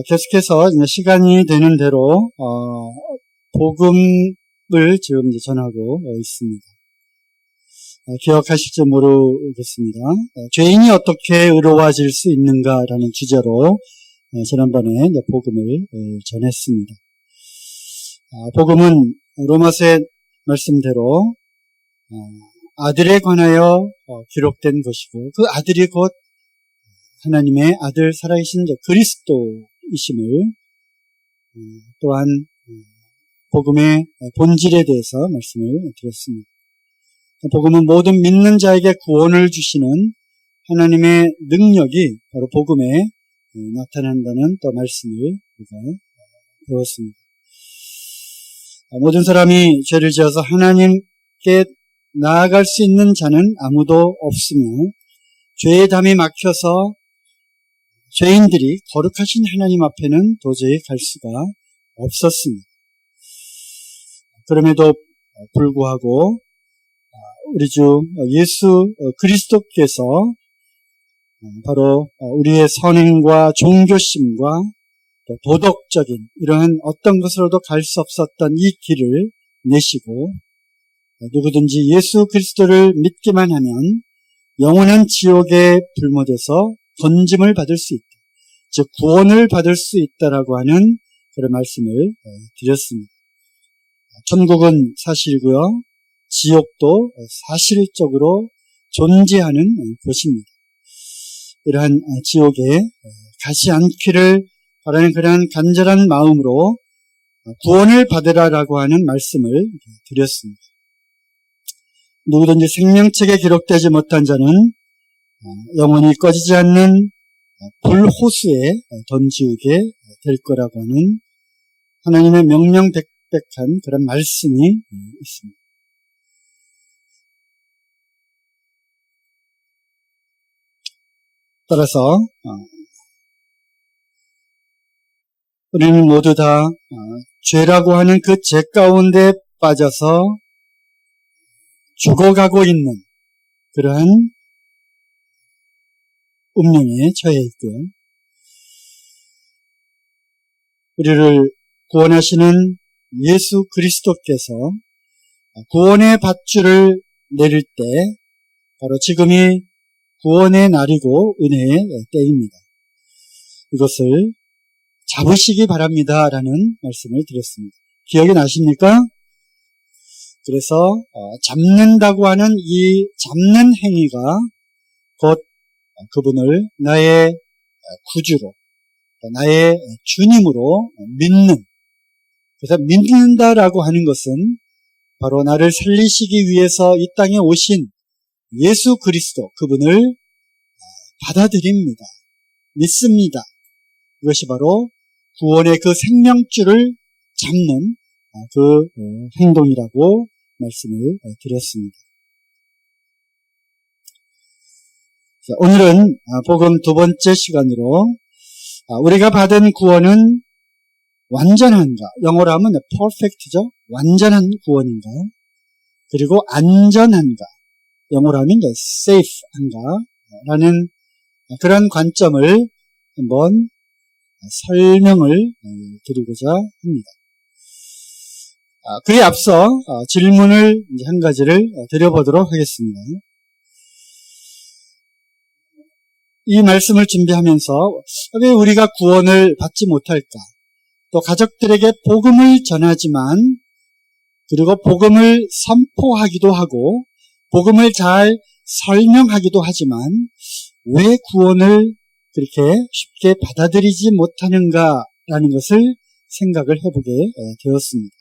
계속해서 시간이 되는 대로 복음을 지금 전하고 있습니다. 기억하실지 모르겠습니다. 죄인이 어떻게 의로워질 수 있는가라는 주제로 지난번에 복음을 전했습니다. 복음은 로마서의 말씀대로 아들에 관하여 기록된 것이고, 그 아들이 곧 하나님의 아들 살아계신 그리스도이심을 또한 복음의 본질에 대해서 말씀을 드렸습니다. 복음은 모든 믿는 자에게 구원을 주시는 하나님의 능력이 바로 복음에 나타난다는 또 말씀을 우리가 배웠습니다. 모든 사람이 죄를 지어서 하나님께 나아갈 수 있는 자는 아무도 없으며, 죄의 담이 막혀서 죄인들이 거룩하신 하나님 앞에는 도저히 갈 수가 없었습니다. 그럼에도 불구하고 우리 주 예수 그리스도께서 바로 우리의 선행과 종교심과 또 도덕적인 이러한 어떤 것으로도 갈 수 없었던 이 길을 내시고, 누구든지 예수 그리스도를 믿기만 하면 영원한 지옥에 불못에서 건짐을 받을 수 있다, 즉 구원을 받을 수 있다라고 하는 그런 말씀을 드렸습니다. 천국은 사실이고요, 지옥도 사실적으로 존재하는 곳입니다. 이러한 지옥에 가지 않기를 바라는 그러한 간절한 마음으로 구원을 받으라라고 하는 말씀을 드렸습니다. 누구든지 생명책에 기록되지 못한 자는 영원히 꺼지지 않는 불호수에 던지우게 될 거라고 하는 하나님의 명명백백한 그런 말씀이 있습니다. 따라서 우리는 모두 다 죄라고 하는 그 죄 가운데 빠져서 죽어가고 있는 그러한 운명에 처해 있고요. 우리를 구원하시는 예수 그리스도께서 구원의 밧줄을 내릴 때 바로 지금이 구원의 날이고 은혜의 때입니다. 이것을 잡으시기 바랍니다 라는 말씀을 드렸습니다. 기억이 나십니까? 그래서 잡는다고 하는 이 잡는 행위가 곧 그분을 나의 구주로, 나의 주님으로 믿는, 그래서 믿는다라고 하는 것은 바로 나를 살리시기 위해서 이 땅에 오신 예수 그리스도, 그분을 받아들입니다. 믿습니다. 이것이 바로 구원의 그 생명줄을 잡는 그 행동이라고 말씀을 드렸습니다. 자, 오늘은 복음 두 번째 시간으로 우리가 받은 구원은 완전한가, 영어로 하면 perfect죠. 완전한 구원인가, 그리고 안전한가, 영어로 하면 safe한가 라는 그런 관점을 한번 설명을 드리고자 합니다. 그에 앞서 질문을 한 가지를 드려보도록 하겠습니다. 이 말씀을 준비하면서 왜 우리가 구원을 받지 못할까? 또 가족들에게 복음을 전하지만, 그리고 복음을 선포하기도 하고 복음을 잘 설명하기도 하지만 왜 구원을 그렇게 쉽게 받아들이지 못하는가라는 것을 생각을 해보게 되었습니다.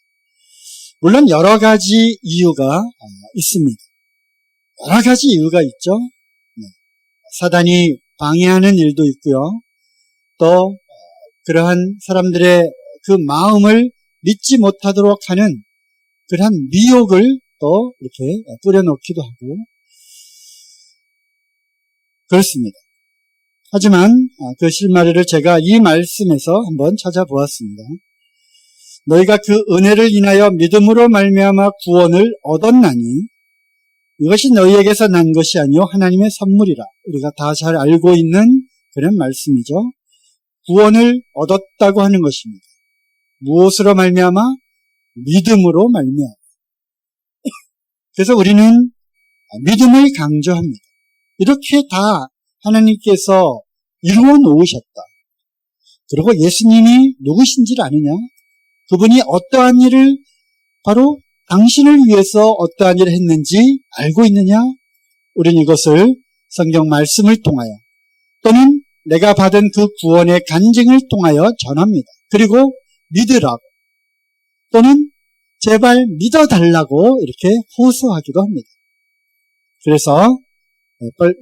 물론 여러 가지 이유가 있습니다. 여러 가지 이유가 있죠. 사단이 방해하는 일도 있고요. 또 그러한 사람들의 그 마음을 믿지 못하도록 하는 그러한 미혹을 또 이렇게 뿌려놓기도 하고 그렇습니다. 하지만 그 실마리를 제가 이 말씀에서 한번 찾아보았습니다. 너희가 그 은혜를 인하여 믿음으로 말미암아 구원을 얻었나니 이것이 너희에게서 난 것이 아니요 하나님의 선물이라. 우리가 다 잘 알고 있는 그런 말씀이죠. 구원을 얻었다고 하는 것입니다. 무엇으로 말미암아? 믿음으로 말미암아. 그래서 우리는 믿음을 강조합니다. 이렇게 다 하나님께서 이루어 놓으셨다. 그리고 예수님이 누구신지를 아느냐? 그분이 어떠한 일을 바로 당신을 위해서 어떠한 일을 했는지 알고 있느냐? 우리는 이것을 성경 말씀을 통하여 또는 내가 받은 그 구원의 간증을 통하여 전합니다. 그리고 믿으라고 또는 제발 믿어달라고 이렇게 호소하기도 합니다. 그래서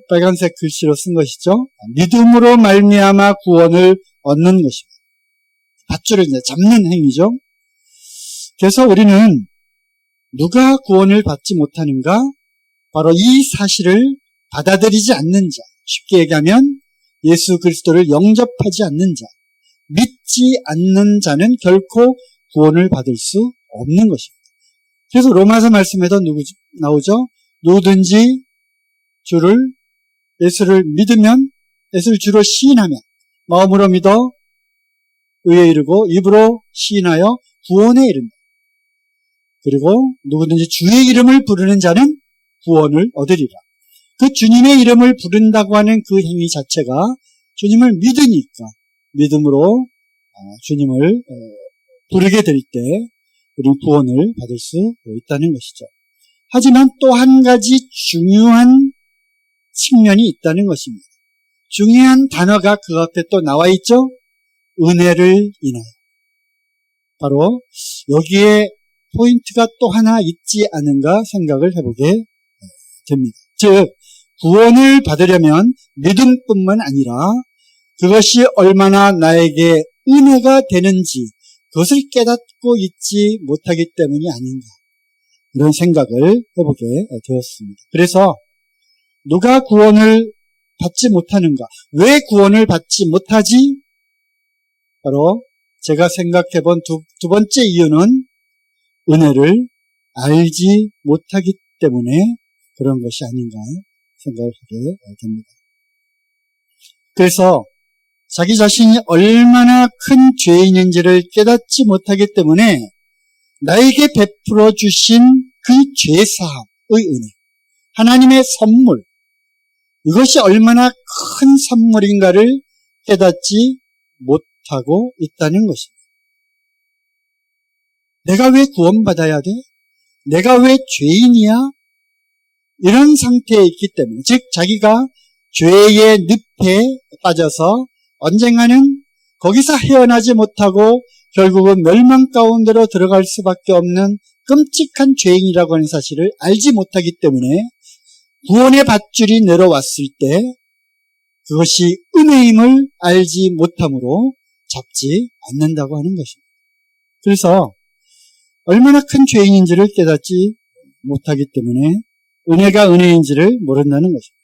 빨간색 글씨로 쓴 것이죠. 믿음으로 말미암아 구원을 얻는 것입니다. 밧줄을 이제 잡는 행위죠. 그래서 우리는 누가 구원을 받지 못하는가? 바로 이 사실을 받아들이지 않는 자, 쉽게 얘기하면 예수 그리스도를 영접하지 않는 자, 믿지 않는 자는 결코 구원을 받을 수 없는 것입니다. 그래서 로마서 말씀에도 나오죠. 누구든지 예수를 믿으면, 예수를 주로 시인하면, 마음으로 믿어 의에 이르고 입으로 시인하여 구원에 이른다. 그리고 누구든지 주의 이름을 부르는 자는 구원을 얻으리라. 그 주님의 이름을 부른다고 하는 그 행위 자체가 주님을 믿으니까 믿음으로 주님을 부르게 될 때 우리 구원을 받을 수 있다는 것이죠. 하지만 또 한 가지 중요한 측면이 있다는 것입니다. 중요한 단어가 그 앞에 또 나와 있죠. 은혜를 인하여. 바로 여기에 포인트가 또 하나 있지 않은가 생각을 해보게 됩니다. 즉 구원을 받으려면 믿음뿐만 아니라 그것이 얼마나 나에게 은혜가 되는지 그것을 깨닫고 있지 못하기 때문이 아닌가 이런 생각을 해보게 되었습니다. 그래서 누가 구원을 받지 못하는가? 왜 구원을 받지 못하지? 바로 제가 생각해본 두 번째 이유는 은혜를 알지 못하기 때문에 그런 것이 아닌가 생각을 하게 됩니다. 그래서 자기 자신이 얼마나 큰 죄인인지를 깨닫지 못하기 때문에 나에게 베풀어 주신 그 죄사함의 은혜, 하나님의 선물, 이것이 얼마나 큰 선물인가를 깨닫지 못하고 있다는 것입니다. 내가 왜 구원받아야 돼? 내가 왜 죄인이야? 이런 상태에 있기 때문에, 즉 자기가 죄의 늪에 빠져서 언젠가는 거기서 헤어나지 못하고 결국은 멸망 가운데로 들어갈 수밖에 없는 끔찍한 죄인이라고 하는 사실을 알지 못하기 때문에 구원의 밧줄이 내려왔을 때 그것이 은혜임을 알지 못함으로 잡지 않는다고 하는 것입니다. 그래서 얼마나 큰 죄인인지를 깨닫지 못하기 때문에 은혜가 은혜인지를 모른다는 것입니다.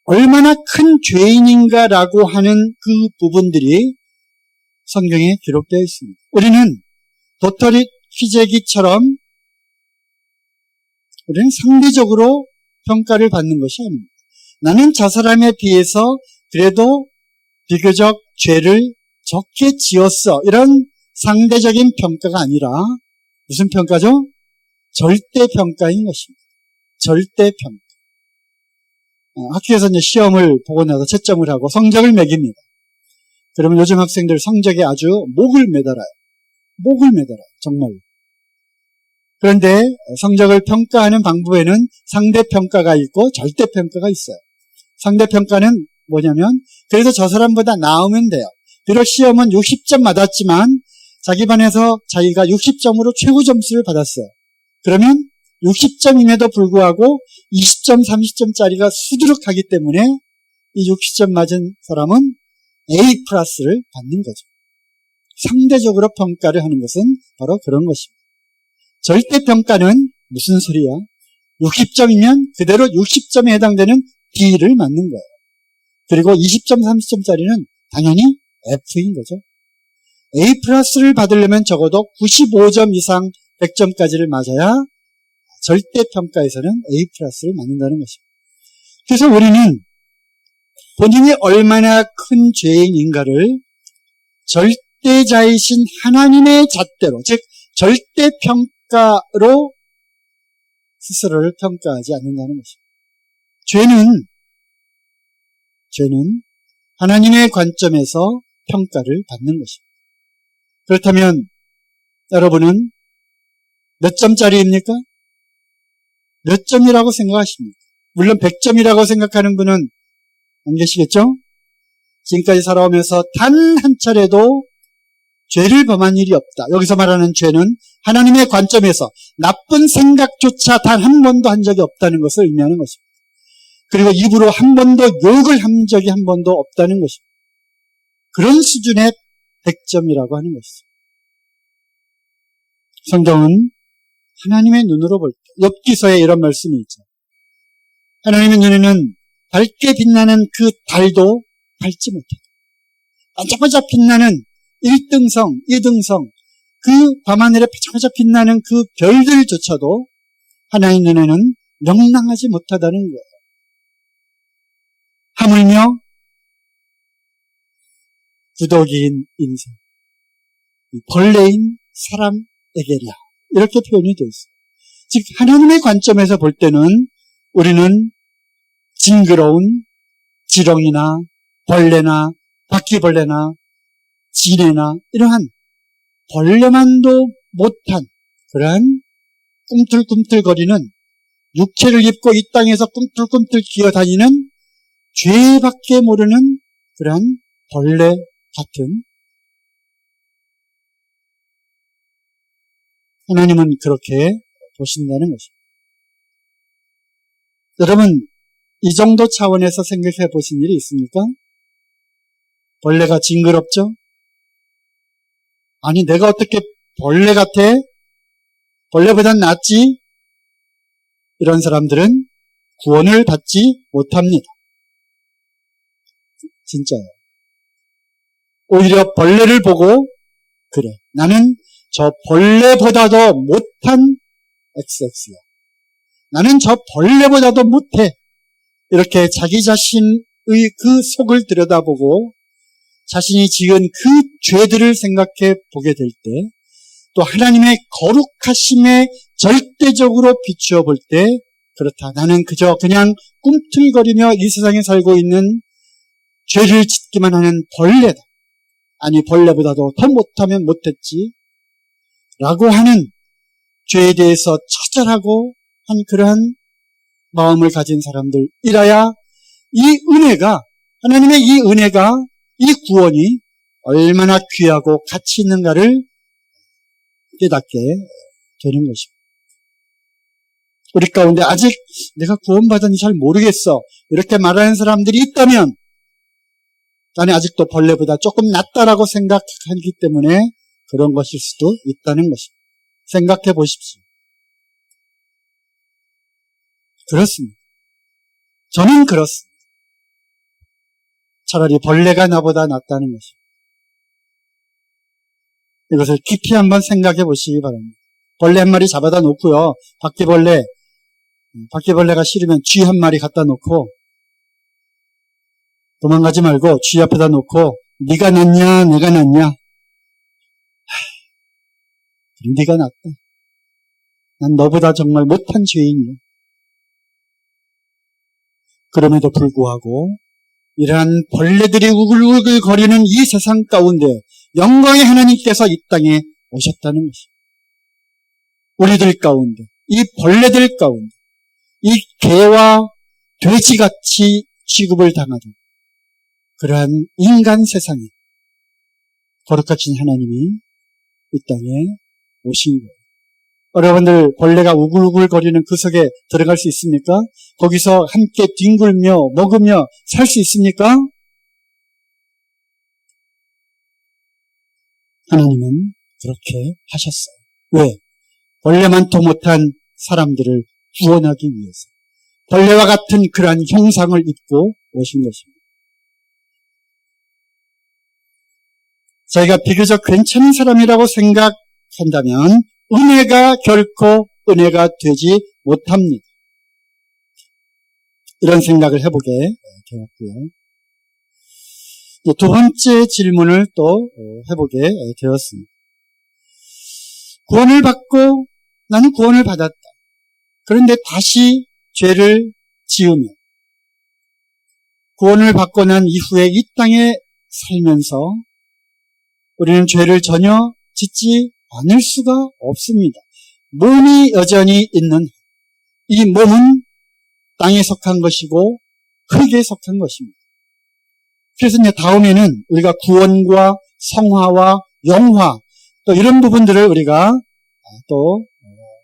얼마나 큰 죄인인가라고 하는 그 부분들이 성경에 기록되어 있습니다. 우리는 도토리 휘재기처럼 우리는 상대적으로 평가를 받는 것이 아닙니다. 나는 저 사람에 비해서 그래도 비교적 죄를 적게 지었어. 이런 상대적인 평가가 아니라 무슨 평가죠? 절대평가인 것입니다. 절대평가. 학교에서 이제 시험을 보고 나서 채점을 하고 성적을 매깁니다. 그러면 요즘 학생들 성적에 아주 목을 매달아요. 목을 매달아요. 정말로. 그런데 성적을 평가하는 방법에는 상대평가가 있고 절대평가가 있어요. 상대평가는 뭐냐면 그래서 저 사람보다 나으면 돼요. 비록 시험은 60점 맞았지만 자기 반에서 자기가 60점으로 최고 점수를 받았어요. 그러면 60점임에도 불구하고 20점, 30점짜리가 수두룩하기 때문에 이 60점 맞은 사람은 A 플러스를 받는 거죠. 상대적으로 평가를 하는 것은 바로 그런 것입니다. 절대평가는 무슨 소리야? 60점이면 그대로 60점에 해당되는 D를 맞는 거예요. 그리고 20점, 30점짜리는 당연히 F인 거죠. A 플러스를 받으려면 적어도 95점 이상 100점까지를 맞아야 절대평가에서는 A 플러스를 맞는다는 것입니다. 그래서 우리는 본인이 얼마나 큰 죄인인가를 절대자이신 하나님의 잣대로, 즉 절대평가로 스스로를 평가하지 않는다는 것입니다. 죄는 하나님의 관점에서 평가를 받는 것입니다. 그렇다면 여러분은 몇 점짜리입니까? 몇 점이라고 생각하십니까? 물론 100점이라고 생각하는 분은 안 계시겠죠? 지금까지 살아오면서 단 한 차례도 죄를 범한 일이 없다. 여기서 말하는 죄는 하나님의 관점에서 나쁜 생각조차 단 한 번도 한 적이 없다는 것을 의미하는 것입니다. 그리고 입으로 한 번도 욕을 한 적이 한 번도 없다는 것입니다. 그런 수준의 100점이라고 하는 것이죠. 성경은 하나님의 눈으로 볼 때, 욥기서에 이런 말씀이 있죠. 하나님의 눈에는 밝게 빛나는 그 달도 밟지 못해. 반짝반짝 빛나는 1등성, 2등성, 그 밤하늘에 반짝반짝 빛나는 그 별들조차도 하나님의 눈에는 명랑하지 못하다는 거예요. 하물며 구더기인 인생, 벌레인 사람에게랴, 이렇게 표현이 되어 있어요. 즉 하나님의 관점에서 볼 때는 우리는 징그러운 지렁이나 벌레나 바퀴벌레나 지네나 이러한 벌레만도 못한 그러한 꿈틀꿈틀거리는 육체를 입고 이 땅에서 꿈틀꿈틀 기어다니는 죄밖에 모르는 그러한 벌레 같은, 하나님은 그렇게 보신다는 것입니다. 여러분, 이 정도 차원에서 생각해 보신 일이 있습니까? 벌레가 징그럽죠? 아니, 내가 어떻게 벌레 같아? 벌레보단 낫지? 이런 사람들은 구원을 받지 못합니다. 진짜요. 오히려 벌레를 보고, 그래, 나는 저 벌레보다도 못한 XX야. 나는 저 벌레보다도 못해. 이렇게 자기 자신의 그 속을 들여다보고 자신이 지은 그 죄들을 생각해 보게 될 때, 또 하나님의 거룩하심에 절대적으로 비추어 볼 때, 그렇다. 나는 그저 그냥 꿈틀거리며 이 세상에 살고 있는 죄를 짓기만 하는 벌레다. 아니, 벌레보다도 더 못하면 못했지. 라고 하는 죄에 대해서 처절하고 한 그러한 마음을 가진 사람들이라야 이 은혜가, 하나님의 이 은혜가, 이 구원이 얼마나 귀하고 가치 있는가를 깨닫게 되는 것입니다. 우리 가운데 아직 내가 구원받았는지 잘 모르겠어, 이렇게 말하는 사람들이 있다면 나는 아직도 벌레보다 조금 낫다라고 생각하기 때문에 그런 것일 수도 있다는 것입니다. 생각해 보십시오. 그렇습니다. 저는 그렇습니다. 차라리 벌레가 나보다 낫다는 것입니다. 이것을 깊이 한번 생각해 보시기 바랍니다. 벌레 한 마리 잡아다 놓고요, 바퀴벌레가 싫으면 쥐 한 마리 갖다 놓고 도망가지 말고 쥐 앞에다 놓고 네가 낫냐 내가 낫냐? 네가 낫다. 난 너보다 정말 못한 죄인이야. 그럼에도 불구하고 이러한 벌레들이 우글우글 거리는 이 세상 가운데 영광의 하나님께서 이 땅에 오셨다는 것입니다. 우리들 가운데, 이 벌레들 가운데, 이 개와 돼지같이 취급을 당하던 그러한 인간 세상에 거룩하신 하나님이 이 땅에 오신 거예요. 여러분들, 벌레가 우글우글 거리는 그 속에 들어갈 수 있습니까? 거기서 함께 뒹굴며 먹으며 살 수 있습니까? 하나님은 그렇게 하셨어요. 왜? 벌레만도 못한 사람들을 구원하기 위해서 벌레와 같은 그러한 형상을 입고 오신 것입니다. 자기가 비교적 괜찮은 사람이라고 생각한다면 은혜가 결코 은혜가 되지 못합니다. 이런 생각을 해보게 되었고요. 두 번째 질문을 또 해보게 되었습니다. 구원을 받고 나는 구원을 받았다. 그런데 다시 죄를 지으며 구원을 받고 난 이후에 이 땅에 살면서 우리는 죄를 전혀 짓지 않을 수가 없습니다. 몸이 여전히 있는 이 몸은 땅에 속한 것이고 흙에 속한 것입니다. 그래서 이제 다음에는 우리가 구원과 성화와 영화 또 이런 부분들을 우리가 또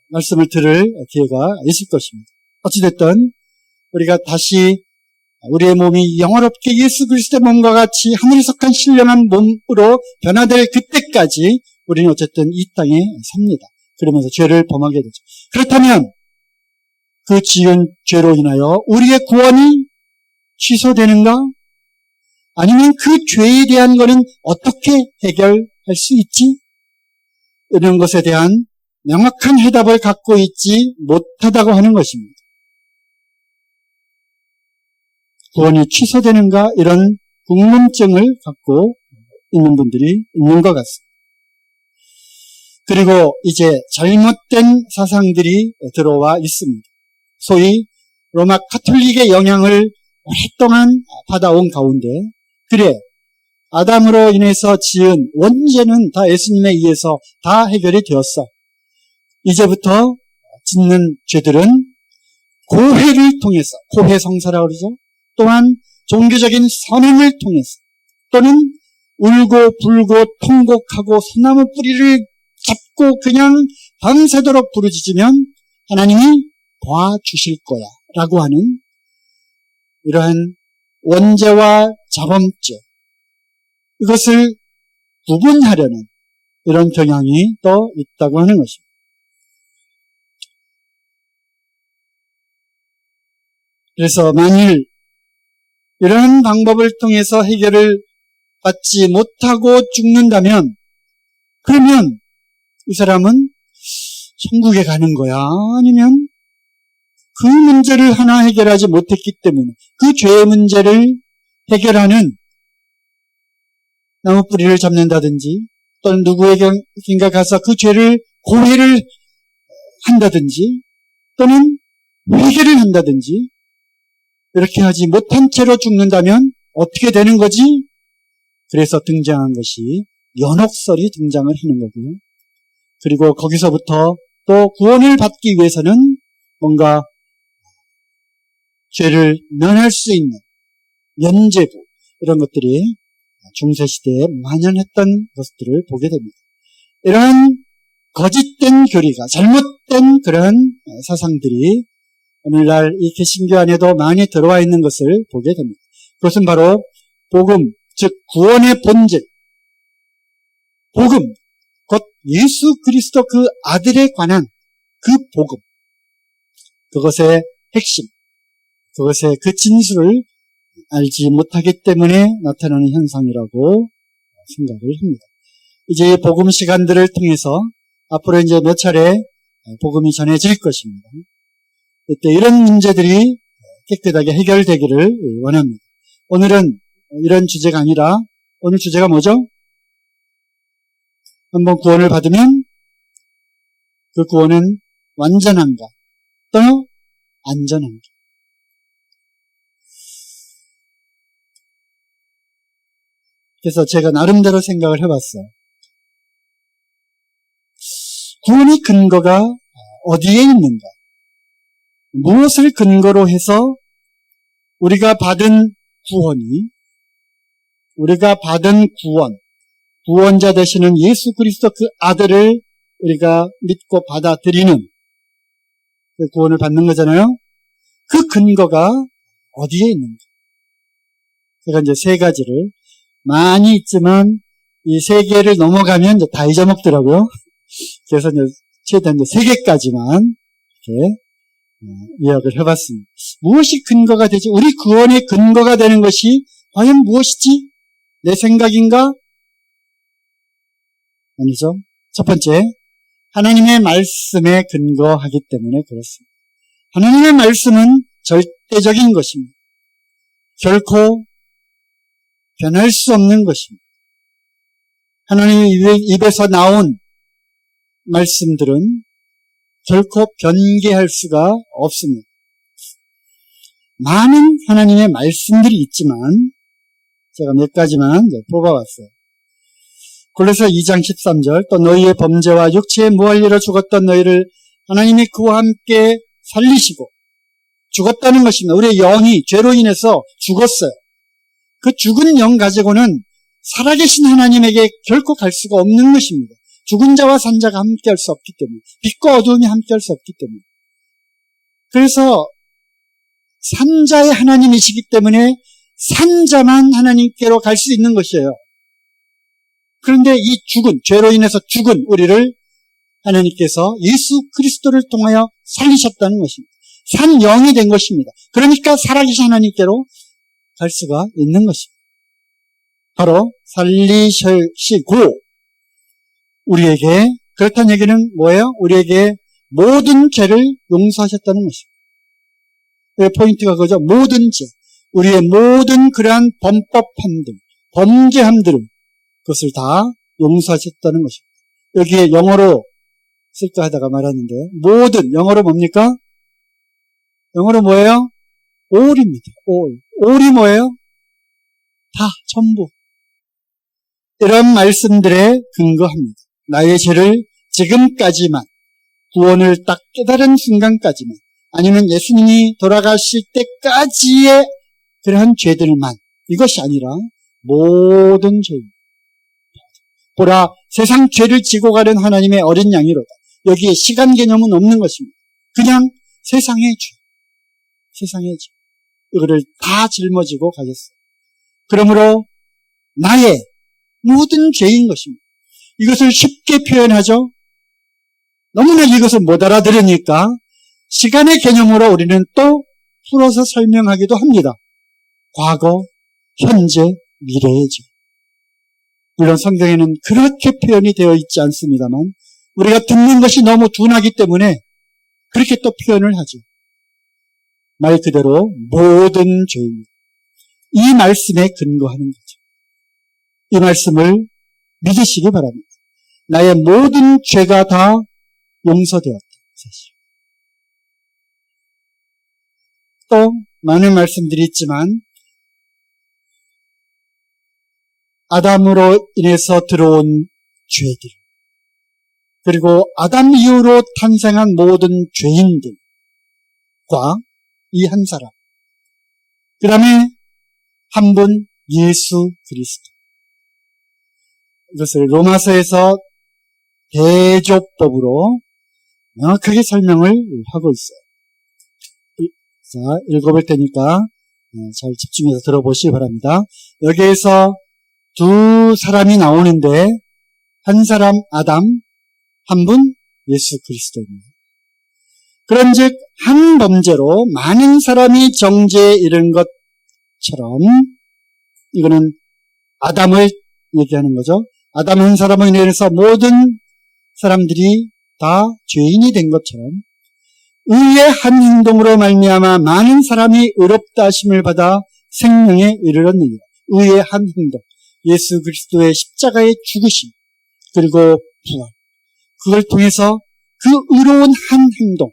말씀을 들을 기회가 있을 것입니다. 어찌됐든 우리가 다시 우리의 몸이 영화롭게 예수 그리스도의 몸과 같이 하늘에 속한 신령한 몸으로 변화될 그때까지 우리는 어쨌든 이 땅에 삽니다. 그러면서 죄를 범하게 되죠. 그렇다면 그 지은 죄로 인하여 우리의 구원이 취소되는가? 아니면 그 죄에 대한 것은 어떻게 해결할 수 있지? 이런 것에 대한 명확한 해답을 갖고 있지 못하다고 하는 것입니다. 구원이 취소되는가? 이런 궁금증을 갖고 있는 분들이 있는 것 같습니다. 그리고 이제 잘못된 사상들이 들어와 있습니다. 소위 로마 카톨릭의 영향을 오랫동안 받아온 가운데 그래 아담으로 인해서 지은 원죄는 다 예수님에 의해서 다 해결이 되었어. 이제부터 짓는 죄들은 고회를 통해서 고회성사라고 그러죠. 또한 종교적인 선행을 통해서 또는 울고 불고 통곡하고 소나무 뿌리를 잡고 그냥 밤새도록 부르짖으면 하나님이 도와주실 거야 라고 하는 이러한 원죄와 자범죄 이것을 구분하려는 이런 경향이 또 있다고 하는 것입니다. 그래서 만일 이런 방법을 통해서 해결을 받지 못하고 죽는다면 그러면 이 사람은 천국에 가는 거야? 아니면 그 문제를 하나 해결하지 못했기 때문에 그 죄의 문제를 해결하는 나무 뿌리를 잡는다든지 또는 누구에게인가 가서 그 죄를 고해를 한다든지 또는 회개를 한다든지 이렇게 하지 못한 채로 죽는다면 어떻게 되는 거지? 그래서 등장한 것이 연옥설이 등장을 하는 거고요. 그리고 거기서부터 또 구원을 받기 위해서는 뭔가 죄를 면할 수 있는 면죄부 이런 것들이 중세시대에 만연했던 것들을 보게 됩니다. 이러한 거짓된 교리가 잘못된 그런 사상들이 오늘날 이 개신교 안에도 많이 들어와 있는 것을 보게 됩니다. 그것은 바로 복음, 즉 구원의 본질, 복음, 곧 예수 그리스도 그 아들에 관한 그 복음, 그것의 핵심, 그것의 그 진술을 알지 못하기 때문에 나타나는 현상이라고 생각을 합니다. 이제 이 복음 시간들을 통해서 앞으로 이제 몇 차례 복음이 전해질 것입니다. 이때 이런 문제들이 깨끗하게 해결되기를 원합니다. 오늘은 이런 주제가 아니라 오늘 주제가 뭐죠? 한번 구원을 받으면 그 구원은 완전한가 또 안전한가. 그래서 제가 나름대로 생각을 해봤어요. 구원의 근거가 어디에 있는가? 무엇을 근거로 해서 우리가 받은 구원이, 우리가 받은 구원, 구원자 되시는 예수 그리스도 그 아들을 우리가 믿고 받아들이는 그 구원을 받는 거잖아요. 그 근거가 어디에 있는가? 제가 이제 세 가지를 많이 있지만 이 세 개를 넘어가면 이제 다 잊어먹더라고요. 그래서 이제 최대한 이제 세 개까지만 이렇게 요약을 해봤습니다. 무엇이 근거가 되지? 우리 구원의 근거가 되는 것이 과연 무엇이지? 내 생각인가? 아니죠. 첫 번째, 하나님의 말씀에 근거하기 때문에 그렇습니다. 하나님의 말씀은 절대적인 것입니다. 결코 변할 수 없는 것입니다. 하나님의 입에서 나온 말씀들은 결코 변개할 수가 없습니다. 많은 하나님의 말씀들이 있지만 제가 몇 가지만 뽑아봤어요. 골로새 2장 13절 또 너희의 범죄와 육체의 무할리로 죽었던 너희를 하나님이 그와 함께 살리시고 죽었다는 것입니다. 우리의 영이 죄로 인해서 죽었어요. 그 죽은 영 가지고는 살아계신 하나님에게 결코 갈 수가 없는 것입니다. 죽은 자와 산 자가 함께 할 수 없기 때문에, 빛과 어두움이 함께 할 수 없기 때문에. 그래서 산자의 하나님이시기 때문에 산자만 하나님께로 갈 수 있는 것이에요. 그런데 이 죽은, 죄로 인해서 죽은 우리를 하나님께서 예수 그리스도를 통하여 살리셨다는 것입니다. 산 영이 된 것입니다. 그러니까 살아계신 하나님께로 갈 수가 있는 것입니다. 바로 살리시고 우리에게, 그렇다는 얘기는 뭐예요? 우리에게 모든 죄를 용서하셨다는 것입니다. 포인트가 그거죠. 모든 죄. 우리의 모든 그러한 범법함들, 범죄함들을 그것을 다 용서하셨다는 것입니다. 여기에 영어로 쓸까 하다가 말았는데, 모든, 영어로 뭡니까? 영어로 뭐예요? all입니다. all. all이 뭐예요? 다, 전부. 이런 말씀들에 근거합니다. 나의 죄를 지금까지만, 구원을 딱 깨달은 순간까지만, 아니면 예수님이 돌아가실 때까지의 그러한 죄들만, 이것이 아니라 모든 죄입니다. 보라, 세상 죄를 지고 가는 하나님의 어린 양이로다. 여기에 시간 개념은 없는 것입니다. 그냥 세상의 죄. 세상의 죄. 이거를 다 짊어지고 가겠어요. 그러므로 나의 모든 죄인 것입니다. 이것을 쉽게 표현하죠. 너무나 이것을 못 알아들으니까 시간의 개념으로 우리는 또 풀어서 설명하기도 합니다. 과거, 현재, 미래의 죄. 물론 성경에는 그렇게 표현이 되어 있지 않습니다만 우리가 듣는 것이 너무 둔하기 때문에 그렇게 또 표현을 하죠. 말 그대로 모든 죄입니다. 이 말씀에 근거하는 거죠. 이 말씀을 믿으시기 바랍니다. 나의 모든 죄가 다 용서되었다. 사실. 또 많은 말씀들이 있지만 아담으로 인해서 들어온 죄들, 그리고 아담 이후로 탄생한 모든 죄인들과 이 한 사람, 그 다음에 한 분 예수 그리스도. 이것을 로마서에서 대조법으로 명확하게 설명을 하고 있어요. 자, 읽어볼 테니까 잘 집중해서 들어보시기 바랍니다. 여기에서 두 사람이 나오는데 한 사람 아담, 한 분 예수 그리스도입니다. 그런즉 한 범죄로 많은 사람이 정죄에 이른 것처럼, 이거는 아담을 얘기하는 거죠. 아담 한 사람을 인해서 모든 사람들이 다 죄인이 된 것처럼 의의 한 행동으로 말미암아 많은 사람이 의롭다 하심을 받아 생명에 이르렀느니라. 의의 한 행동, 예수 그리스도의 십자가의 죽으심 그리고 부활, 그걸 통해서 그 의로운 한 행동,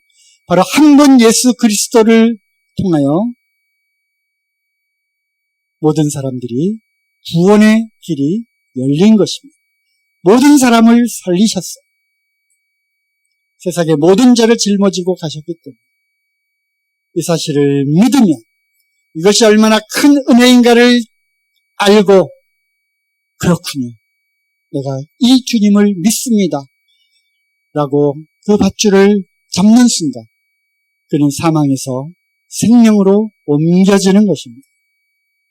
바로 한 분 예수 그리스도를 통하여 모든 사람들이 구원의 길이 열린 것입니다. 모든 사람을 살리셨어요. 세상의 모든 죄를 짊어지고 가셨기 때문에 이 사실을 믿으면, 이것이 얼마나 큰 은혜인가를 알고, 그렇군요, 내가 이 주님을 믿습니다 라고 그 밧줄을 잡는 순간 그는 사망에서 생명으로 옮겨지는 것입니다.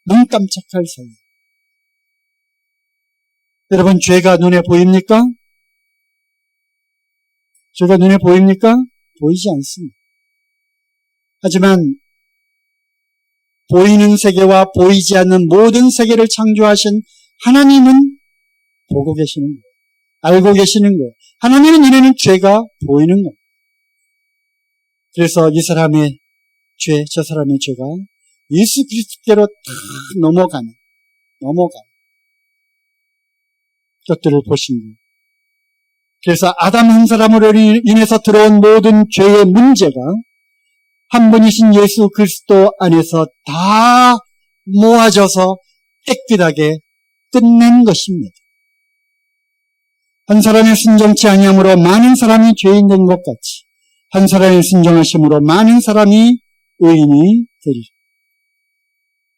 눈 깜짝할 사이. 여러분, 죄가 눈에 보입니까? 죄가 눈에 보입니까? 보이지 않습니다. 하지만 보이는 세계와 보이지 않는 모든 세계를 창조하신 하나님은 보고 계시는 거예요. 알고 계시는 거예요. 하나님은 이래는 죄가 보이는 거예요. 그래서 이 사람의 죄, 저 사람의 죄가 예수 그리스도께로 다 넘어가는, 넘어간 것들을 보신 거예요. 그래서 아담 한 사람으로 인해서 들어온 모든 죄의 문제가 한 분이신 예수 그리스도 안에서 다 모아져서 깨끗하게 끝낸 것입니다. 한 사람의 순종치 아니함으로 많은 사람이 죄인 된 것 같이 한 사람의 순종하심으로 많은 사람이 의인이 되리라.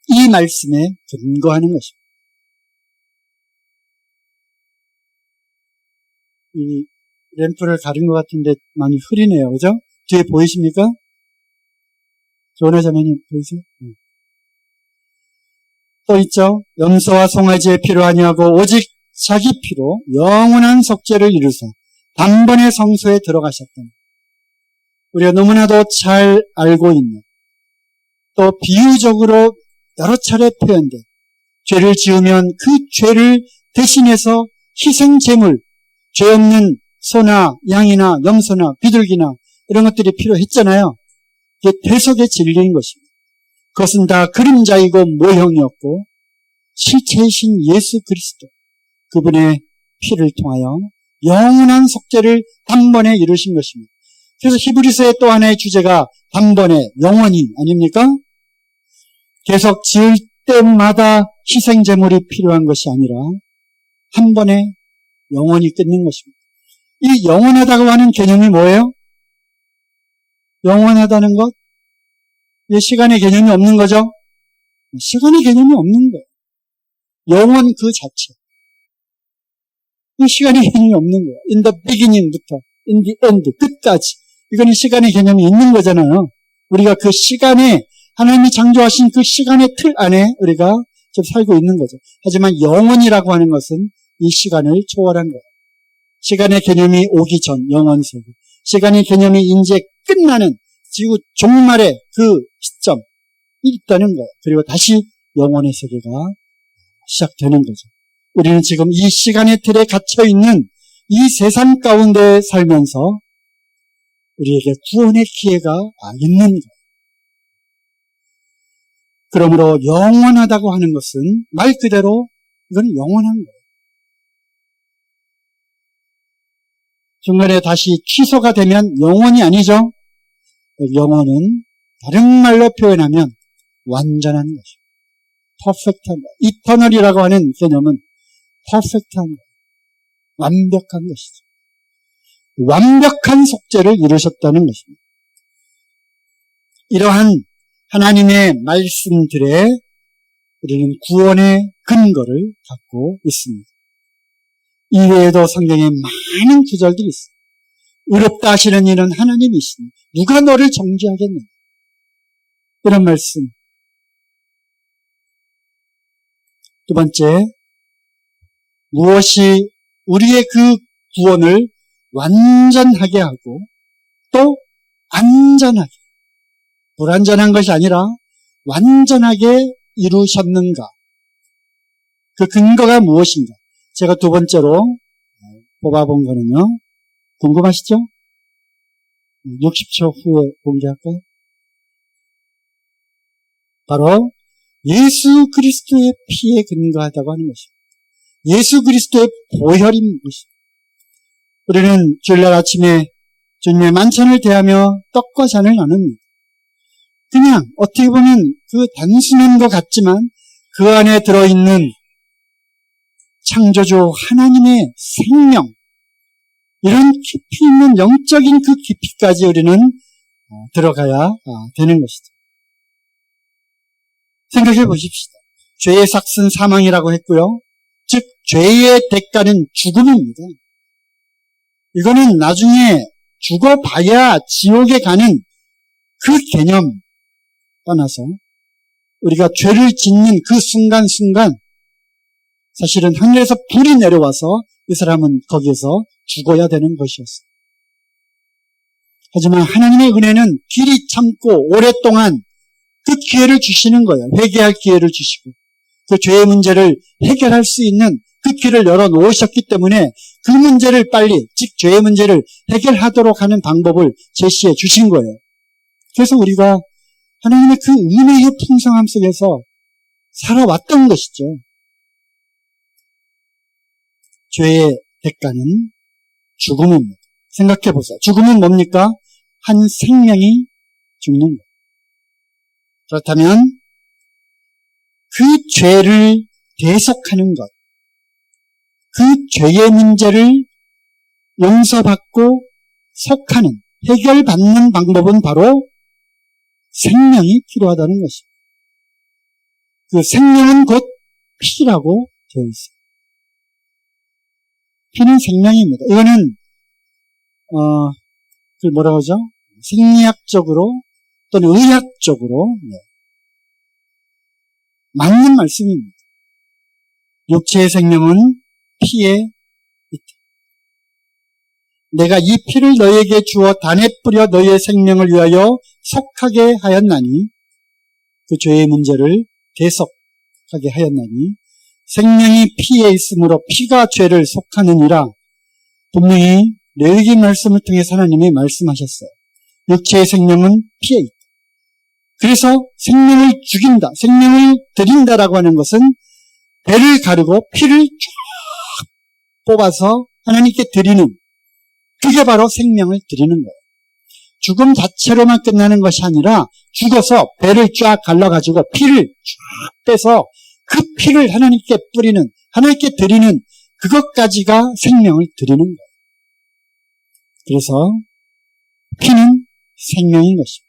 이 말씀에 근거하는 것입니다. 이 램프를 가린 것 같은데 많이 흐리네요. 그죠? 뒤에 보이십니까? 조은혜 자매님 보이세요? 또 있죠. 염소와 송아지의 피로 아니하고 오직 자기 피로 영원한 속죄를 이루사 단번에 성소에 들어가셨다. 우리가 너무나도 잘 알고 있는, 또 비유적으로 여러 차례 표현된, 죄를 지으면 그 죄를 대신해서 희생 제물, 죄 없는 소나 양이나 염소나 비둘기나 이런 것들이 필요했잖아요. 이게 대속의 진리인 것입니다. 그것은 다 그림자이고 모형이었고 실체이신 예수 그리스도, 그분의 피를 통하여 영원한 속죄를 단번에 이루신 것입니다. 그래서 히브리서의 또 하나의 주제가 단번에 영원히 아닙니까? 계속 지을 때마다 희생 제물이 필요한 것이 아니라 한 번에 영원히 끊는 것입니다. 이 영원하다고 하는 개념이 뭐예요? 영원하다는 것? 이 시간의 개념이 없는 거죠? 시간의 개념이 없는 거예요. 영원 그 자체. 이 시간의 개념이 없는 거예요. In the beginning부터 in the end, 끝까지. 이거는 시간의 개념이 있는 거잖아요. 우리가 그 시간에, 하나님이 창조하신 그 시간의 틀 안에 우리가 좀 살고 있는 거죠. 하지만 영원이라고 하는 것은 이 시간을 초월한 거예요. 시간의 개념이 오기 전, 영원 세계. 시간의 개념이 이제 끝나는 지구 종말의 그 시점이 있다는 거예요. 그리고 다시 영원의 세계가 시작되는 거죠. 우리는 지금 이 시간의 틀에 갇혀있는 이 세상 가운데 살면서 우리에게 구원의 기회가 있는 거예요. 그러므로 영원하다고 하는 것은 말 그대로 이건 영원한 거예요. 중간에 다시 취소가 되면 영원이 아니죠. 영원은 다른 말로 표현하면 완전한 것이죠. 퍼펙트한 것. 이터널이라고 하는 개념은 퍼펙트한 것. 완벽한 것이죠. 완벽한 속죄를 이루셨다는 것입니다. 이러한 하나님의 말씀들에 우리는 구원의 근거를 갖고 있습니다. 이외에도 성경에 많은 구절들이 있습니다. 의롭다 하시는 이는 하나님이시니 누가 너를 정죄하겠느냐. 이런 말씀. 두 번째, 무엇이 우리의 그 구원을 완전하게 하고 또 안전하게, 불완전한 것이 아니라 완전하게 이루셨는가. 그 근거가 무엇인가. 제가 두 번째로 뽑아본 거는요. 궁금하시죠? 60초 후에 공개할까요? 바로 예수 그리스도의 피에 근거하다고 하는 것입니다. 예수 그리스도의 보혈인 것입니다. 우리는 주일날 아침에 주님의 만찬을 대하며 떡과 잔을 나눕니다. 그냥 어떻게 보면 그 단순한 것 같지만 그 안에 들어있는 창조주 하나님의 생명, 이런 깊이 있는 영적인 그 깊이까지 우리는 들어가야 되는 것이죠. 생각해 보십시다. 죄의 삭은 사망이라고 했고요. 즉 죄의 대가는 죽음입니다. 이거는 나중에 죽어봐야 지옥에 가는 그 개념 떠나서 우리가 죄를 짓는 그 순간순간 사실은 하늘에서 불이 내려와서 이 사람은 거기에서 죽어야 되는 것이었어요. 하지만 하나님의 은혜는 길이 참고 오랫동안 그 기회를 주시는 거예요. 회개할 기회를 주시고 그 죄의 문제를 해결할 수 있는 그 길을 열어놓으셨기 때문에 그 문제를 빨리, 즉 죄의 문제를 해결하도록 하는 방법을 제시해 주신 거예요. 그래서 우리가 하나님의 그 은혜의 풍성함 속에서 살아왔던 것이죠. 죄의 대가는 죽음입니다. 생각해 보세요. 죽음은 뭡니까? 한 생명이 죽는 거예요. 그렇다면 그 죄를 대속하는 것, 그 죄의 문제를 용서받고 속하는, 해결받는 방법은 바로 생명이 필요하다는 것입니다. 그 생명은 곧 피라고 되어 있어요. 피는 생명입니다. 이거는 그 뭐라고 하죠? 생리학적으로 또는 의학적으로 맞는 말씀입니다. 육체의 생명은 피에 있다. 내가 이 피를 너에게 주어 단에 뿌려 너의 생명을 위하여 속하게 하였나니, 그 죄의 문제를 대속하게 하였나니, 생명이 피에 있으므로 피가 죄를 속하느니라. 분명히 레위기 말씀을 통해서 하나님이 말씀하셨어요. 육체의 생명은 피에 있다. 그래서 생명을 죽인다, 생명을 드린다라고 하는 것은 배를 가르고 피를 쫙 뽑아서 하나님께 드리는, 그게 바로 생명을 드리는 거예요. 죽음 자체로만 끝나는 것이 아니라 죽어서 배를 쫙 갈라가지고 피를 쫙 빼서 그 피를 하나님께 뿌리는, 하나님께 드리는 그것까지가 생명을 드리는 거예요. 그래서 피는 생명인 것입니다.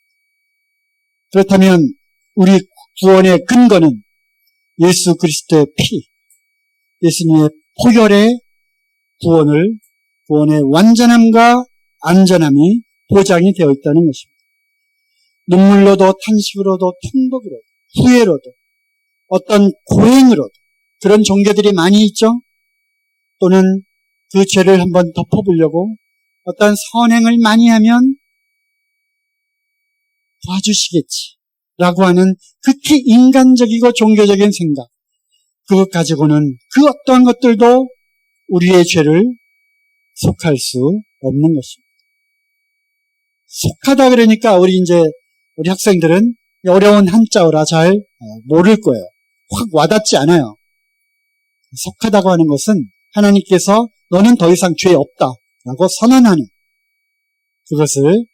그렇다면 우리 구원의 근거는 예수 그리스도의 피, 예수님의 포혈의 구원의 완전함과 안전함이 보장이 되어 있다는 것입니다. 눈물로도 탄식으로도 통곡으로도 후회로도 어떤 고행으로도, 그런 종교들이 많이 있죠. 또는 그 죄를 한번 덮어보려고 어떤 선행을 많이 하면 도와주시겠지 라고 하는 극히 인간적이고 종교적인 생각, 그것 가지고는 그 어떠한 것들도 우리의 죄를 속할 수 없는 것입니다. 속하다 그러니까 우리 학생들은 어려운 한자어라 잘 모를 거예요. 확 와닿지 않아요. 속하다고 하는 것은 하나님께서 너는 더 이상 죄 없다라고 선언하는, 그것을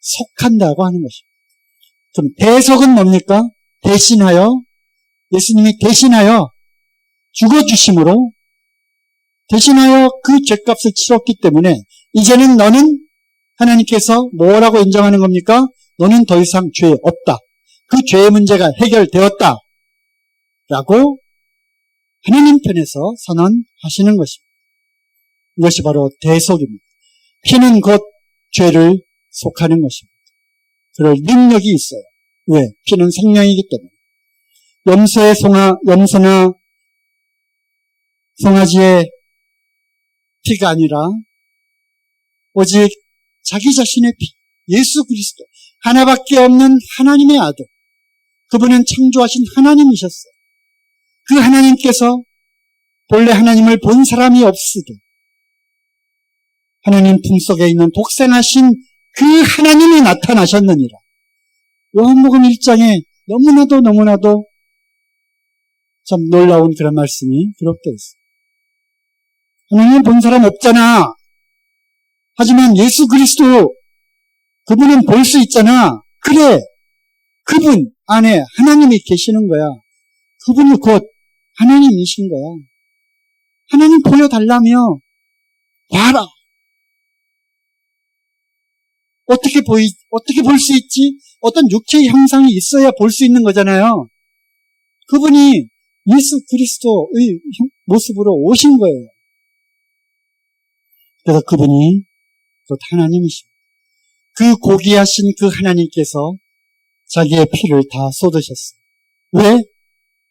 속한다고 하는 것입니다. 그럼 대속은 뭡니까? 대신하여, 예수님이 대신하여 죽어주심으로 대신하여 그 죄값을 치렀기 때문에 이제는 너는, 하나님께서 뭐라고 인정하는 겁니까? 너는 더 이상 죄 없다. 그 죄의 문제가 해결되었다 라고 하나님 편에서 선언하시는 것입니다. 이것이 바로 대속입니다. 피는 곧 죄를 속하는 것입니다. 그럴 능력이 있어요. 왜? 피는 생명이기 때문에. 염소나 송아지의 피가 아니라 오직 자기 자신의 피, 예수 그리스도, 하나밖에 없는 하나님의 아들, 그분은 창조하신 하나님이셨어요. 그 하나님께서 본래 하나님을 본 사람이 없으되 하나님 품속에 있는 독생하신 그 하나님이 나타나셨느니라. 요한복음 1장에 너무나도 참 놀라운 그런 말씀이 기록되어 있어요. 하나님을 본 사람 없잖아. 하지만 예수 그리스도, 그분은 볼 수 있잖아. 그래, 그분 안에 하나님이 계시는 거야. 그분이 곧 하나님이신 거야. 하나님 보여달라며 봐라. 어떻게 볼 수 있지? 어떤 육체의 형상이 있어야 볼 수 있는 거잖아요. 그분이 예수 그리스도의 모습으로 오신 거예요. 그래서 그분이 곧 하나님이십니다. 그 고귀하신 그 하나님께서 자기의 피를 다 쏟으셨어요. 왜?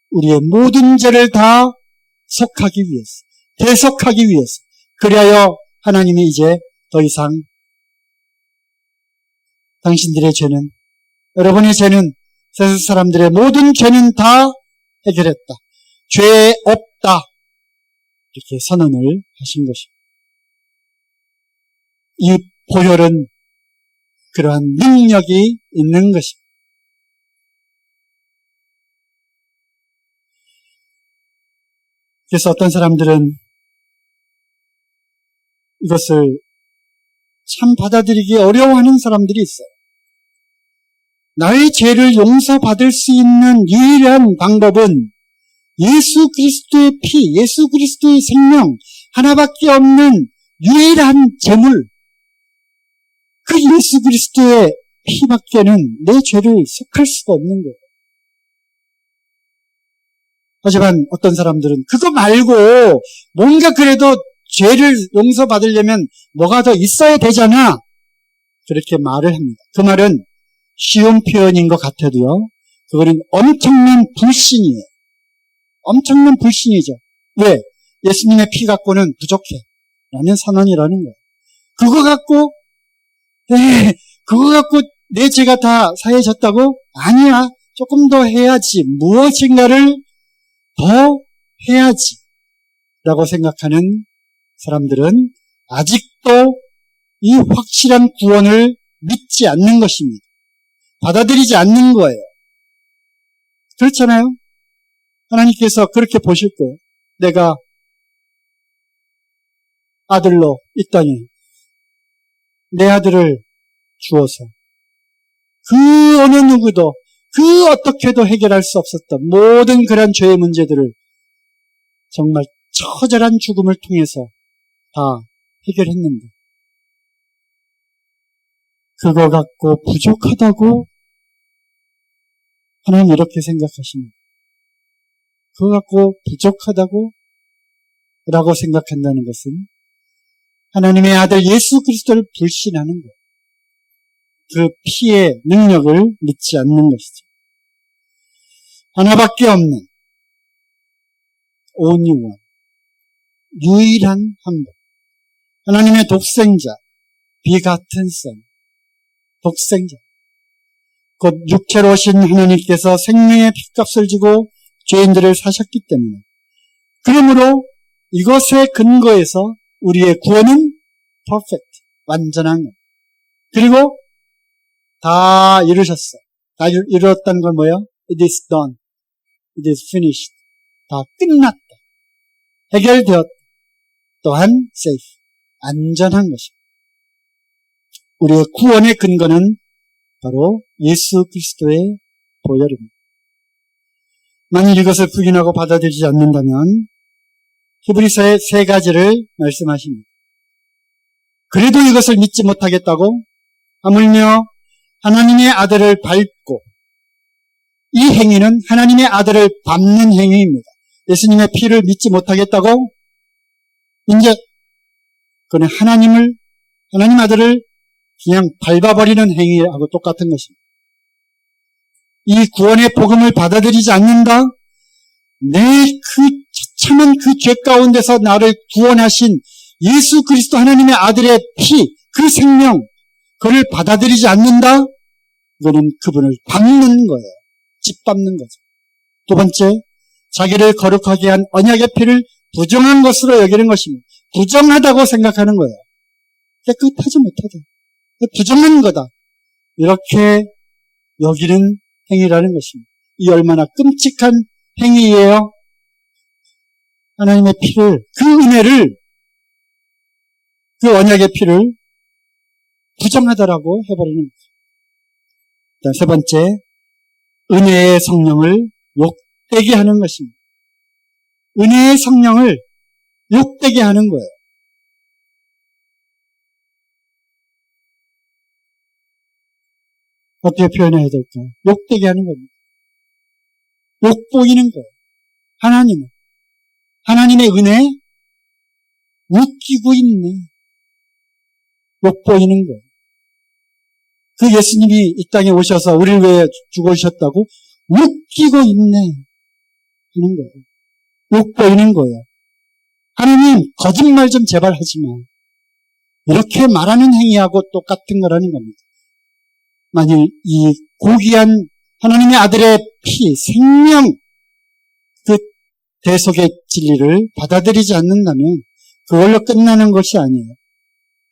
우리의 모든 죄를 다 속하기 위해서, 대속하기 위해서. 그리하여 하나님이 이제 더 이상 당신들의 죄는, 여러분의 죄는, 세상 사람들의 모든 죄는 다 해결했다. 죄 없다. 이렇게 선언을 하신 것입니다. 이 보혈은 그러한 능력이 있는 것입니다. 그래서 어떤 사람들은 이것을 참 받아들이기 어려워하는 사람들이 있어요. 나의 죄를 용서받을 수 있는 유일한 방법은 예수 그리스도의 피, 예수 그리스도의 생명 하나밖에 없는 유일한 제물, 그 예수 그리스도의 피밖에는 내 죄를 속할 수가 없는 거예요. 하지만 어떤 사람들은 그거 말고 뭔가 그래도 죄를 용서받으려면 뭐가 더 있어야 되잖아, 그렇게 말을 합니다. 그 말은 쉬운 표현인 것 같아도요, 그거는 엄청난 불신이에요. 엄청난 불신이죠. 왜? 예수님의 피 갖고는 부족해 라는 선언이라는 거예요. 그거 갖고 내 죄가 다 사해졌다고? 아니야, 조금 더 해야지, 무엇인가를 더 해야지 라고 생각하는 사람들은 아직도 이 확실한 구원을 믿지 않는 것입니다. 받아들이지 않는 거예요. 그렇잖아요? 하나님께서 그렇게 보실 거예요. 내가 아들로 이 땅에 내 아들을 주어서 그 어느 누구도 그 어떻게도 해결할 수 없었던 모든 그런 죄의 문제들을 정말 처절한 죽음을 통해서 다 해결했는데 그거 갖고 부족하다고 하나님 이렇게 생각하십니다. 그거 갖고 부족하다고 라고 생각한다는 것은 하나님의 아들 예수 그리스도를 불신하는 거예요. 그 피의 능력을 믿지 않는 것이죠. 하나밖에 없는 only one, 유일한 한 분, 하나님의 독생자, 비같은 선, 독생자, 곧 육체로 오신 하나님께서 생명의 핏값을 주고 죄인들을 사셨기 때문에, 그러므로 이것에 근거해서 우리의 구원은 perfect, 완전한 것. 그리고 다 이루셨어. 다 이루었다는 건 뭐예요? It is done. It is finished. 다 끝났다. 해결되었다. 또한 safe, 안전한 것입니다. 우리의 구원의 근거는 바로 예수 그리스도의 보혈입니다. 만일 이것을 부인하고 받아들이지 않는다면 히브리서의 세 가지를 말씀하십니다. 그래도 이것을 믿지 못하겠다고? 하물며 하나님의 아들을 밟고, 이 행위는 하나님의 아들을 밟는 행위입니다. 예수님의 피를 믿지 못하겠다고? 이제 그는 하나님 아들을 그냥 밟아버리는 행위하고 똑같은 것입니다. 이 구원의 복음을 받아들이지 않는다? 내 그 처참한 그 죄 가운데서 나를 구원하신 예수 그리스도 하나님의 아들의 피, 그 생명, 그를 받아들이지 않는다? 이거는 그분을 밟는 거예요. 짓밟는 거죠. 두 번째, 자기를 거룩하게 한 언약의 피를 부정한 것으로 여기는 것입니다. 부정하다고 생각하는 거예요. 깨끗하지 못하다. 부정한 거다. 이렇게 여기는 행위라는 것입니다. 이 얼마나 끔찍한 행위예요. 하나님의 피를, 그 은혜를, 그 언약의 피를 부정하다라고 해버리는 거죠. 세 번째, 은혜의 성령을 욕되게 하는 것입니다. 은혜의 성령을 욕되게 하는 거예요. 어떻게 표현해야 될까요? 욕되게 하는 겁니다. 욕보이는 거예요. 하나님의 은혜 웃기고 있네. 욕보이는 거예요. 그 예수님이 이 땅에 오셔서 우리를 위해 죽으셨다고 웃기고 있네 하는 거예요. 욕보이는 거예요. 하나님, 거짓말 좀 제발 하지 마. 이렇게 말하는 행위하고 똑같은 거라는 겁니다. 만일 이 고귀한 하나님의 아들의 피, 생명, 그 대속의 진리를 받아들이지 않는다면 그걸로 끝나는 것이 아니에요.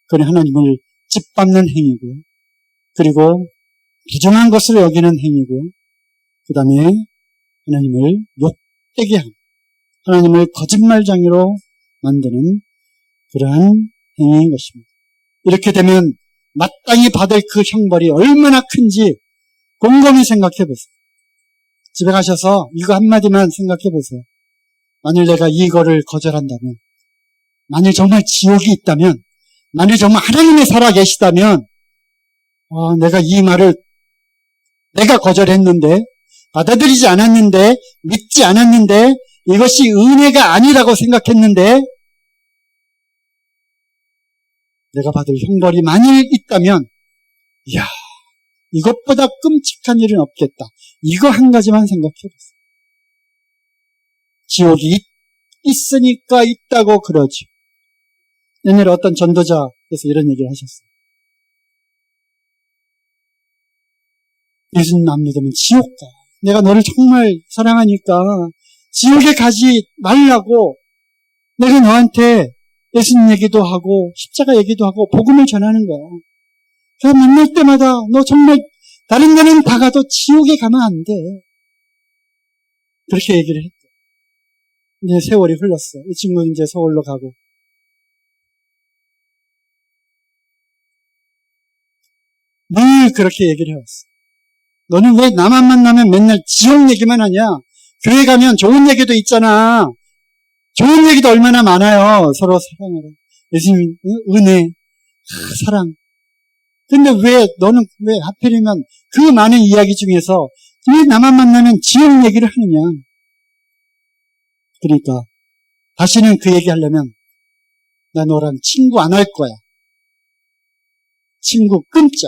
그건 하나님을 짓밟는 행위고요. 그리고 부정한 것을 여기는 행위고요. 그 다음에 하나님을 욕되게 하는, 하나님을 거짓말쟁이로 만드는 그러한 행위인 것입니다. 이렇게 되면 마땅히 받을 그 형벌이 얼마나 큰지 곰곰이 생각해 보세요. 집에 가셔서 이거 한마디만 생각해 보세요. 만일 내가 이거를 거절한다면, 만일 정말 지옥이 있다면, 만일 정말 하나님이 살아계시다면, 내가 이 말을 내가 거절했는데, 받아들이지 않았는데, 믿지 않았는데, 이것이 은혜가 아니라고 생각했는데, 내가 받을 형벌이 만일 있다면, 이야, 이것보다 끔찍한 일은 없겠다. 이거 한 가지만 생각해 보세요. 지옥이 있으니까 있다고 그러지. 옛날에 어떤 전도자께서 이런 얘기를 하셨어요. 예수님 안 믿으면 지옥 가. 내가 너를 정말 사랑하니까 지옥에 가지 말라고 내가 너한테 예수님 얘기도 하고 십자가 얘기도 하고 복음을 전하는 거야. 그래서 만날 때마다 너 정말 다른 데는 다 가도 지옥에 가면 안 돼. 그렇게 얘기를 했대. 이제 세월이 흘렀어. 이 친구는 이제 서울로 가고. 늘 그렇게 얘기를 해왔어. 너는 왜 나만 만나면 맨날 지옥 얘기만 하냐? 교회 가면 좋은 얘기도 있잖아. 좋은 얘기도 얼마나 많아요. 서로 사랑하라. 예수님, 은혜, 사랑. 근데 너는 왜 하필이면 그 많은 이야기 중에서 왜 나만 만나면 지옥 얘기를 하느냐? 그러니까 다시는 그 얘기 하려면 나 너랑 친구 안 할 거야. 친구 끊자.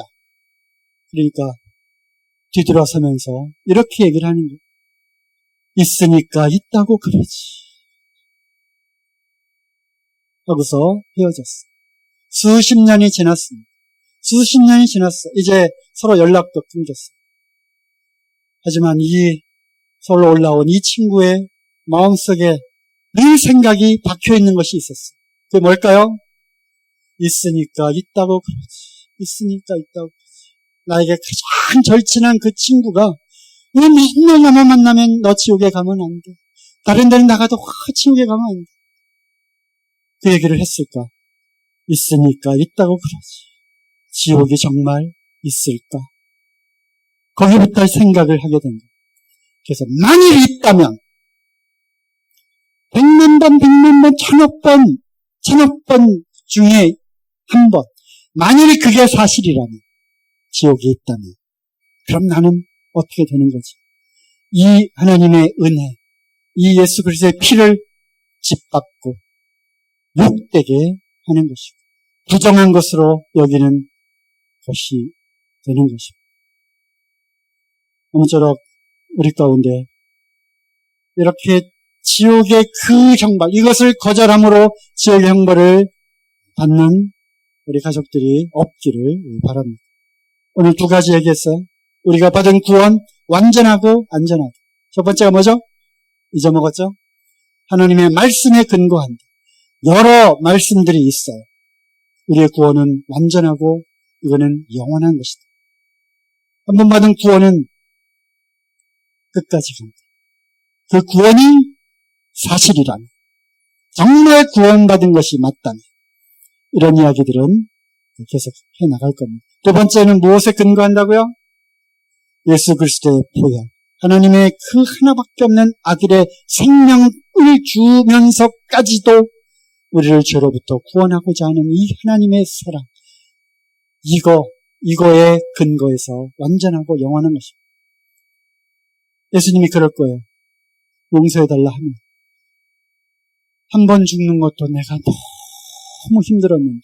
그러니까 뒤돌아서면서 이렇게 얘기를 하는 거예요. 있으니까 있다고 그러지. 하고서 헤어졌어. 수십 년이 지났습니다. 수십 년이 지났어. 이제 서로 연락도 끊겼어. 하지만 이 서울로 올라온 이 친구의 마음속에 늘 생각이 박혀있는 것이 있었어. 그게 뭘까요? 있으니까 있다고 그러지. 있으니까 있다고 그러지. 나에게 가장 절친한 그 친구가 왜 맨날 나만 만나면 너 지옥에 가면 안 돼. 다른 데는 나가도 지옥에 가면 안 돼. 그 얘기를 했을까? 있으니까 있다고 그러지. 지옥이 정말 있을까? 거기부터 생각을 하게 된 거예요. 그래서 만일 있다면 100만 번, 천억 번 중에 한 번, 만일 그게 사실이라면, 지옥이 있다면, 그럼 나는 어떻게 되는 거지? 이 하나님의 은혜, 이 예수 그리스도의 피를 짓밟고 욕되게 하는 것이고 부정한 것으로 여기는 것이 되는 것입니다. 아무쪼록 우리 가운데 이렇게 지옥의 그 형벌, 이것을 거절함으로 지옥의 형벌을 받는 우리 가족들이 없기를 바랍니다. 오늘 두 가지 얘기했어요. 우리가 받은 구원, 완전하고 안전하다. 첫 번째가 뭐죠? 잊어먹었죠? 하나님의 말씀에 근거한다. 여러 말씀들이 있어요. 우리의 구원은 완전하고 이거는 영원한 것이다. 한 번 받은 구원은 끝까지 간다. 그 구원이 사실이라면, 정말 구원받은 것이 맞다면 이런 이야기들은 계속 해나갈 겁니다. 두 번째는 무엇에 근거한다고요? 예수 그리스도의 보혈. 하나님의 그 하나밖에 없는 아들의 생명을 주면서까지도 우리를 죄로부터 구원하고자 하는 이 하나님의 사랑. 이거에 근거해서 완전하고 영원한 것입니다. 예수님이 그럴 거예요. 용서해달라 하면. 한 번 죽는 것도 내가 너무 힘들었는데,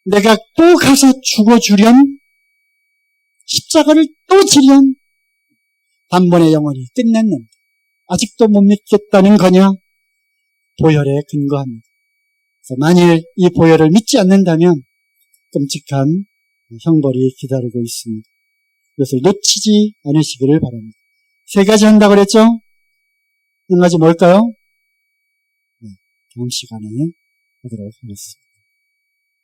내가 또 가서 죽어주련, 십자가를 또 지련, 단번에 영원히 끝냈는데 아직도 못 믿겠다는 거냐? 보혈에 근거합니다. 그래서 만일 이 보혈을 믿지 않는다면 끔찍한 형벌이 기다리고 있습니다. 이것을 놓치지 않으시기를 바랍니다. 세 가지 한다고 그랬죠? 한 가지 뭘까요? 다음 시간에 하도록 하겠습니다.